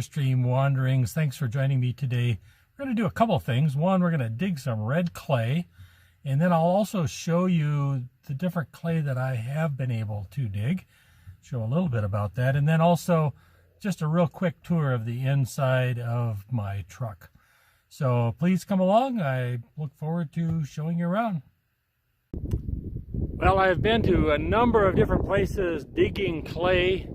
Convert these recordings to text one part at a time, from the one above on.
Airstream Wanderings. Thanks for joining me today. We're going to do a couple things. One, we're going to dig some red clay, and then I'll also show you the different clay that I have been able to dig, show a little bit about that, and then also just a real quick tour of the inside of my truck. So please come along. I look forward to showing you around. Well, I've been to a number of different places digging clay,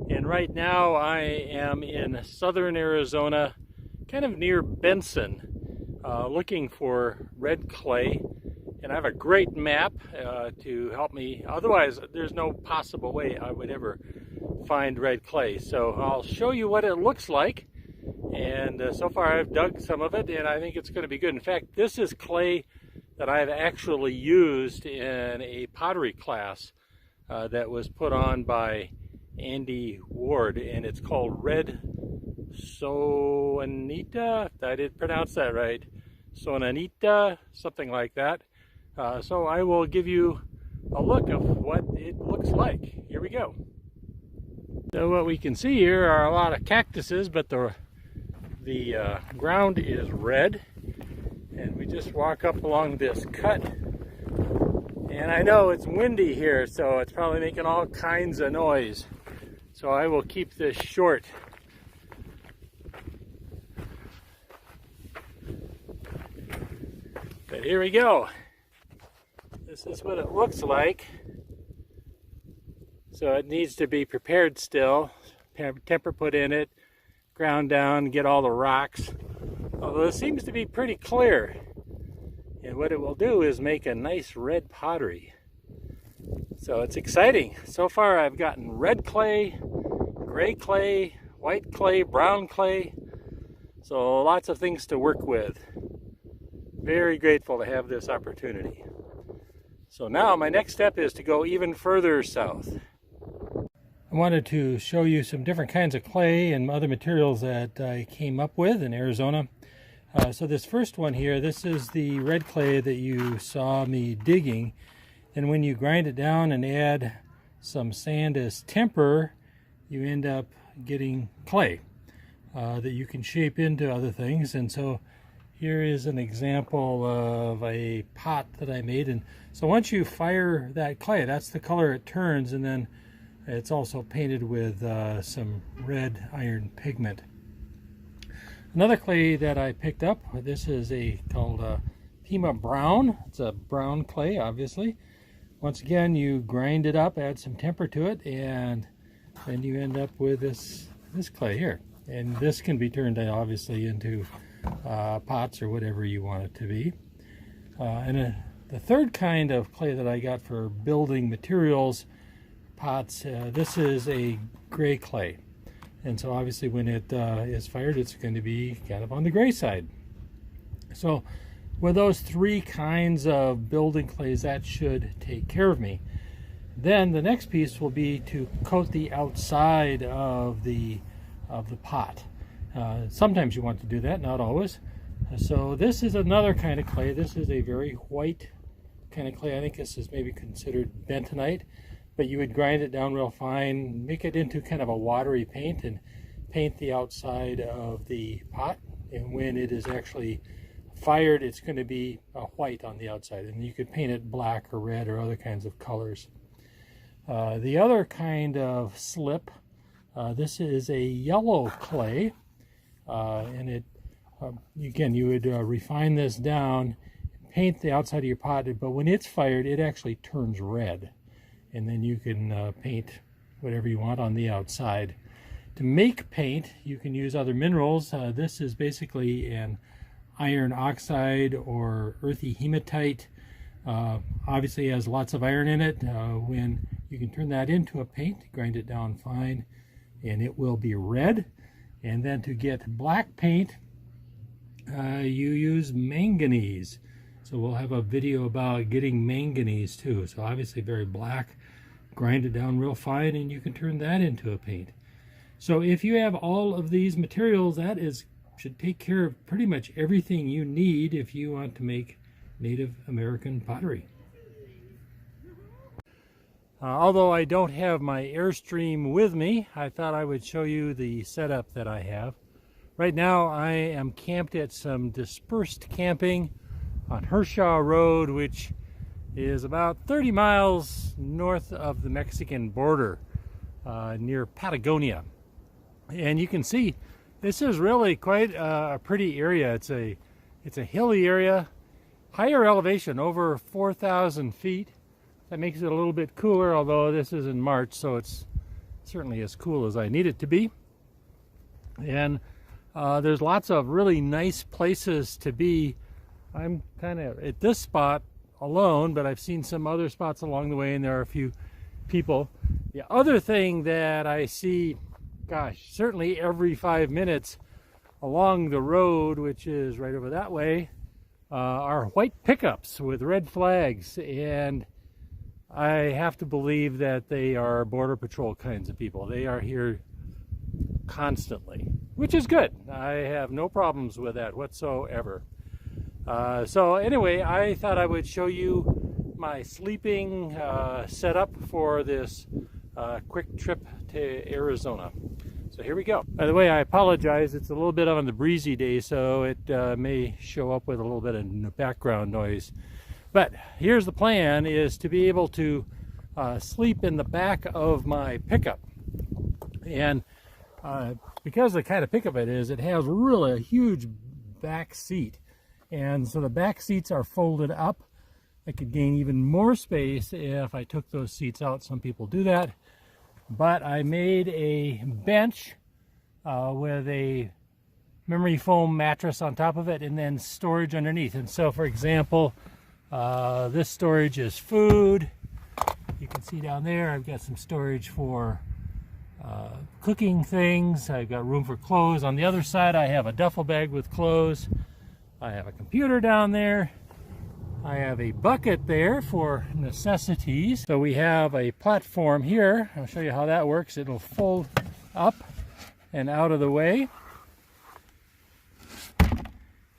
and right now I am in southern Arizona, kind of near Benson, looking for red clay. And I have a great map to help me. Otherwise, there's no possible way I would ever find red clay. So I'll show you what it looks like. And so far I've dug some of it, and I think it's going to be good. In fact, this is clay that I've actually used in a pottery class that was put on by Andy Ward, and it's called Red Sonanita. I did pronounce that right. Sonanita, something like that. So I will give you a look of what it looks like. Here we go. So what we can see here are a lot of cactuses, but the ground is red. And we just walk up along this cut. And I know it's windy here, so it's probably making all kinds of noise. So I will keep this short. But here we go. This is what it looks like. So it needs to be prepared still. Temper put in it, ground down, get all the rocks. Although it seems to be pretty clear. And what it will do is make a nice red pottery. So it's exciting. So far I've gotten red clay, gray clay, white clay, brown clay. So lots of things to work with. Very grateful to have this opportunity. So now my next step is to go even further south. I wanted to show you some different kinds of clay and other materials that I came up with in Arizona. So this first one here, this is the red clay that you saw me digging. And when you grind it down and add some sand as temper, you end up getting clay that you can shape into other things. And so here is an example of a pot that I made. And so once you fire that clay, that's the color it turns, and then it's also painted with some red iron pigment. Another clay that I picked up, this is called Pima Brown. It's a brown clay, obviously. Once again, you grind it up, add some temper to it, and then you end up with this clay here. And this can be turned obviously into pots or whatever you want it to be. The third kind of clay that I got for building materials, pots, this is a gray clay. And so obviously when it is fired, it's going to be kind of on the gray side. So with those three kinds of building clays, that should take care of me. Then the next piece will be to coat the outside of the pot. Sometimes you want to do that, not always. So this is another kind of clay. This is a very white kind of clay. I think this is maybe considered bentonite, but you would grind it down real fine, make it into kind of a watery paint, and paint the outside of the pot. And when it is actually fired, it's going to be white on the outside, and you could paint it black or red or other kinds of colors. The other kind of slip, this is a yellow clay, and it again, you would refine this down, paint the outside of your pot, but when it's fired, it actually turns red. And then you can paint whatever you want on the outside. To make paint, you can use other minerals. This is basically an iron oxide or earthy hematite. Obviously it has lots of iron in it. When you can turn that into a paint, grind it down fine, and it will be red. And then to get black paint, you use manganese. So we'll have a video about getting manganese too. So obviously very black, grind it down real fine, and you can turn that into a paint. So if you have all of these materials, that should take care of pretty much everything you need if you want to make Native American pottery. Although I don't have my Airstream with me, I thought I would show you the setup that I have. Right now I am camped at some dispersed camping on Hershaw Road, which is about 30 miles north of the Mexican border, near Patagonia. And you can see this is really quite a pretty area. It's a hilly area, higher elevation, over 4,000 feet. That makes it a little bit cooler, although this is in March, so it's certainly as cool as I need it to be. And there's lots of really nice places to be. I'm kind of at this spot alone, but I've seen some other spots along the way, and there are a few people. The other thing that I see, gosh, certainly every 5 minutes along the road, which is right over that way, are white pickups with red flags. And I have to believe that they are Border Patrol kinds of people. They are here constantly, which is good. I have no problems with that whatsoever. So anyway, I thought I would show you my sleeping setup for this quick trip to Arizona. So here we go. By the way, I apologize. It's a little bit on the breezy day, so it may show up with a little bit of background noise. But here's the plan, is to be able to sleep in the back of my pickup. And because the kind of pickup it is, it has really a huge back seat. And so the back seats are folded up. I could gain even more space if I took those seats out. Some people do that. But I made a bench with a memory foam mattress on top of it and then storage underneath. And so, for example, this storage is food. You can see down there I've got some storage for cooking things. I've got room for clothes. On the other side I have a duffel bag with clothes. I have a computer down there. I have a bucket there for necessities. So we have a platform here. I'll show you how that works. It'll fold up and out of the way.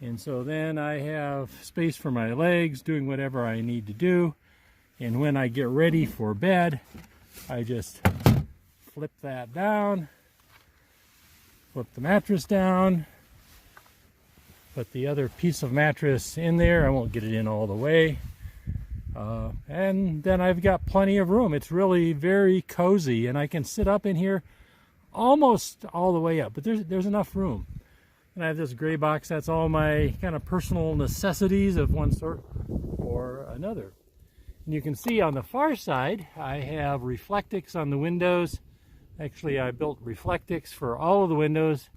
And so then I have space for my legs, doing whatever I need to do. And when I get ready for bed, I just flip that down, flip the mattress down, put the other piece of mattress in there. I won't get it in all the way. And then I've got plenty of room. It's really very cozy, and I can sit up in here almost all the way up, but there's enough room. And I have this gray box. That's all my kind of personal necessities of one sort or another. And you can see on the far side, I have Reflectix on the windows. Actually, I built Reflectix for all of the windows.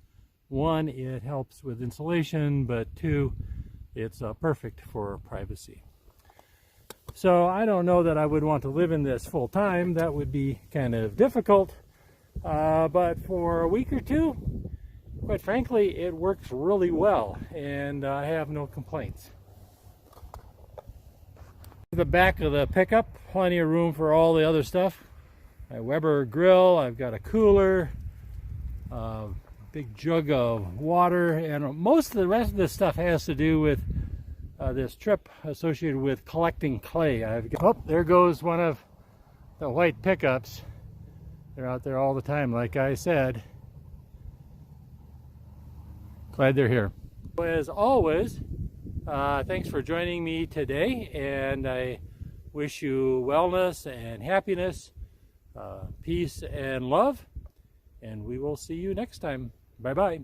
One, it helps with insulation, but two, it's perfect for privacy. So I don't know that I would want to live in this full time. That would be kind of difficult. But for a week or two, quite frankly, it works really well, and I have no complaints. The back of the pickup, plenty of room for all the other stuff. My Weber grill, I've got a cooler, big jug of water, and most of the rest of this stuff has to do with this trip associated with collecting clay. Oh, there goes one of the white pickups. They're out there all the time, like I said. Glad they're here. As always, thanks for joining me today, and I wish you wellness and happiness, peace and love, and we will see you next time. Bye-bye.